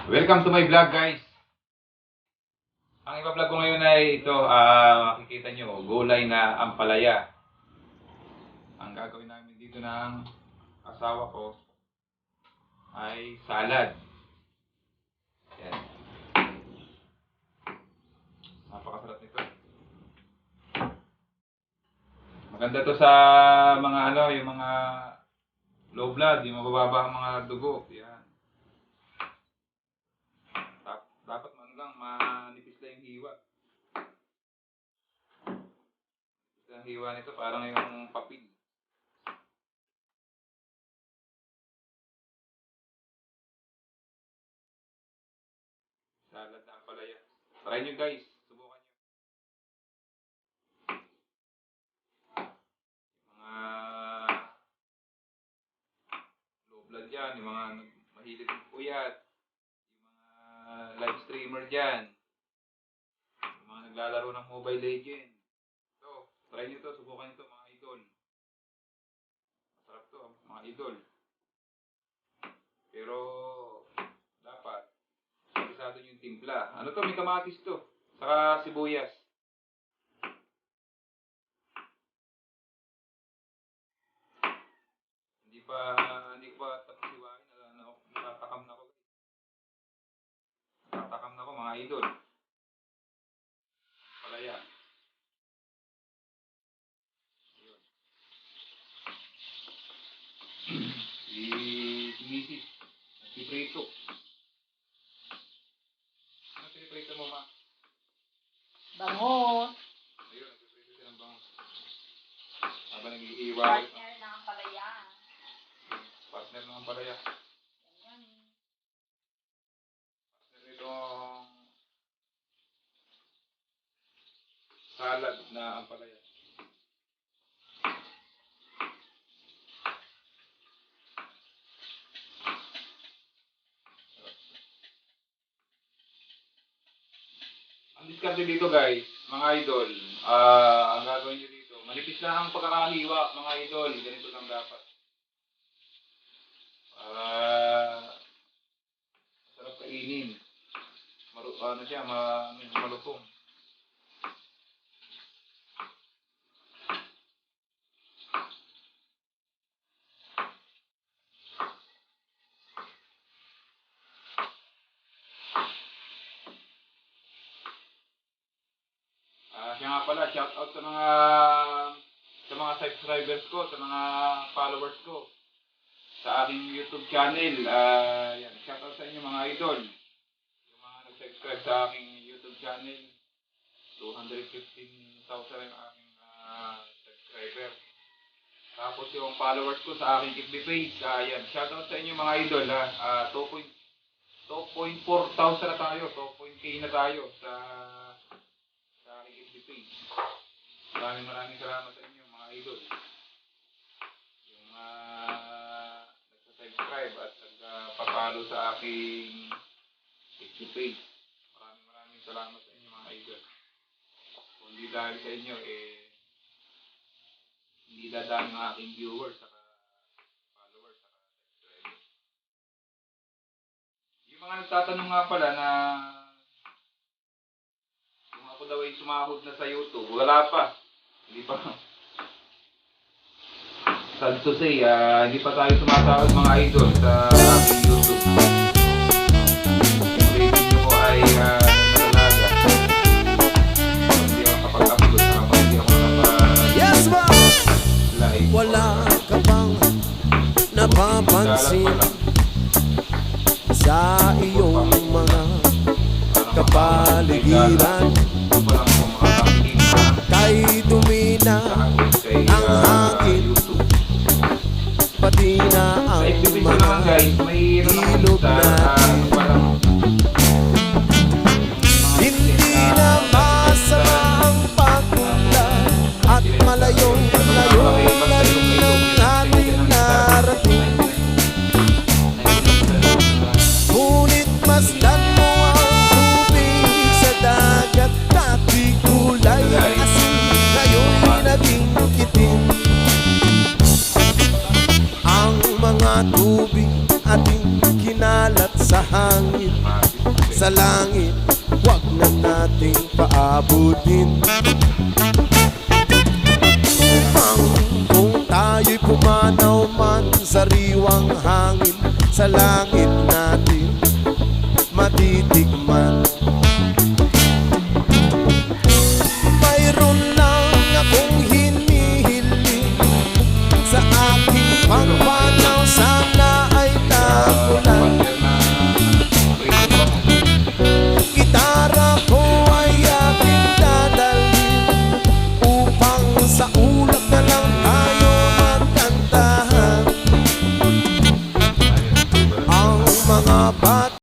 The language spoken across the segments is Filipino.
Welcome to my vlog, guys. Ang iba-vlog ko ngayon ay ito, makikita nyo, gulay na ampalaya. Ang gagawin namin dito ng asawa ko ay salad. Yan. Napakasarap nito. Maganda to sa mga yung mga low blood, yung mabababa ang mga dugo. Yan. Dapat manipis lang yung hiwa. Ang hiwa nito parang yung papel. Salad na ampalaya. Try nyo guys. Subukan nyo. Mga low blood yan. Yung mga mahilig ng puyat. Live streamer dyan. Yung mga naglalaro ng Mobile Legends. So, try nyo to. Subukan nyo to mga idol. Masarap to mga idol. Pero, dapat, satisado nyo yung timpla. Ano to? May kamatis to. Saka sibuyas. Hindi ko pa tapos hiwain. Natatakam na ako. Natatakam na ako mga idol. Palaya. Ayun. Si Mrs. Nagpiprito. Ano piniprito mo, ma? Bangus. Ayun, nagpiprito siya ng bangus. Habang nag-iiwalay. Partner ng palaya. Partner ng palaya. Ganyan. Partner nitong salad na ampalaya. Ang diskarte dito guys, mga idol, ang gagawin nyo dito, manipis lang ang pagkakahiwa, mga idol, ganito lang dapat. Sarap kainin. Malutong. Siya nga pala, shout out sa mga subscribers ko, sa mga followers ko sa aking YouTube channel. Yan, shout out sa inyo mga idol. Yung mga nag-subscribe sa aking YouTube channel, 215,000 ang aking subscriber. Tapos yung followers ko sa aking FB page, yan, shout out sa inyo mga idol. 2.4,000 na tayo, 2.k na tayo sa aking FB page. Maraming salamat sa inyo mga idol. Yung nagsasubscribe at nagpapalo sa aking FB page. Maraming salamat sa inyo mga idol. Kung hindi dahil sa inyo, hindi dadaan ng aking viewers saka followers saka subscribers. Yung mga nagtatanong nga pala na kung ako daw ay sumahod na sa YouTube, wala pa. Hindi pa. Sad to say, hindi pa tayo sumasahod mga idol sa aking YouTube. Yung rating ko ay nalalaga. Hindi ako kapag-upload na kapag hindi ako live. Wala ka bang napapansin sa iyong mga kapaligiran? Kay dumina ang hangin, pati na ang mga ilog natin. Hindi na masama ang pagpunta at malayong na rin ang ating narating. Ngunit masdan mo ang tubig sa dagat, dati kulay asin, ngayon'y naging itim. Ang mga tubig ating kinalat sa hangin, sa langit, wag na nating paabutin. Kung tayo'y pumanaw man, sariwang hangin, sa langit natin matitikman. Mayroon lang akong hinihiling sa aking pagpanaw, sana ay nagulan. Gitara ko ay aking dadalhin upang sa ulap na lang tayo magkantahan. Ang mga bata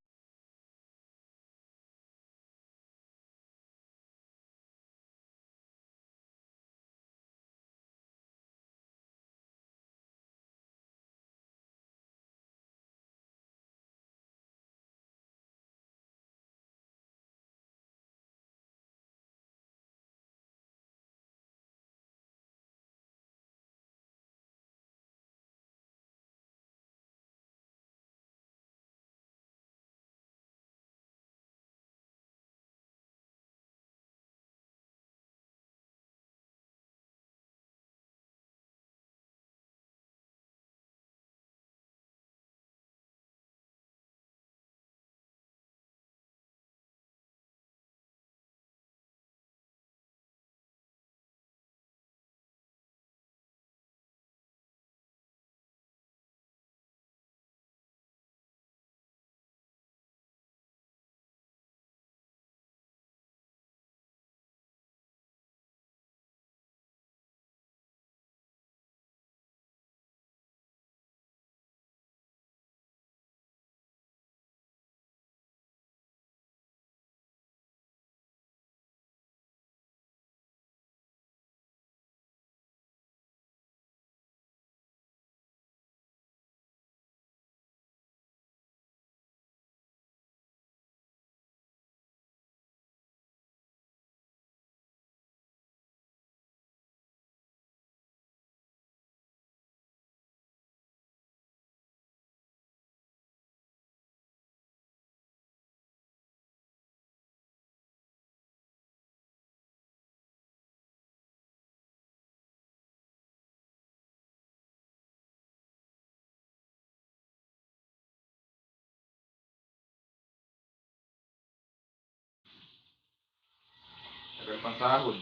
Tagal pang sahod.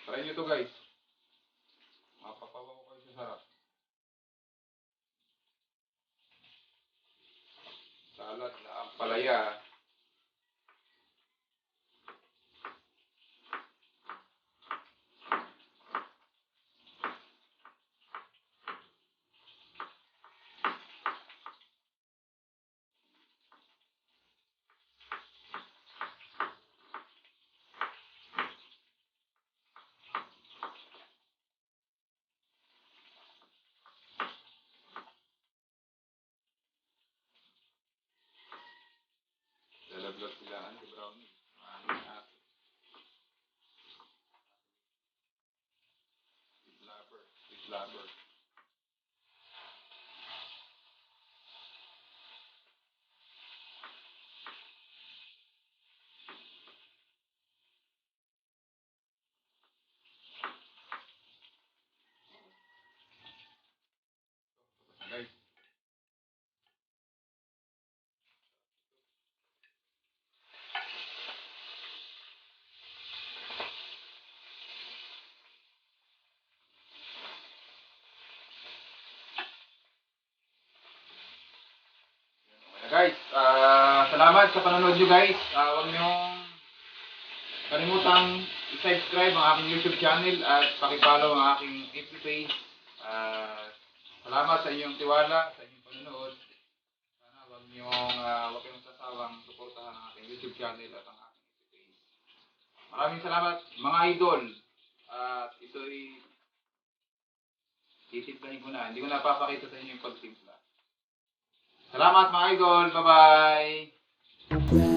Try nyo to guys. Mapapawa ko kayo sa sarap. Salad na ampalaya. Lalablat sila ang brownie. Sweet lover. Sweet lover. Guys. Guys, salamat sa panonood nyo guys. Huwag niyong kalimutang i-subscribe ang aking YouTube channel at pakipollow ang aking FB page. Salamat sa inyong tiwala, sa inyong panonood. nanonood. Sana wag kayong sasawang suportahan ang aking YouTube channel at ang aking FB page. Maraming salamat mga idol. At ito'y titimplahin ko na. Hindi ko napapakita sa inyo yung pagtimpla. Salamat mga idol. Bye-bye.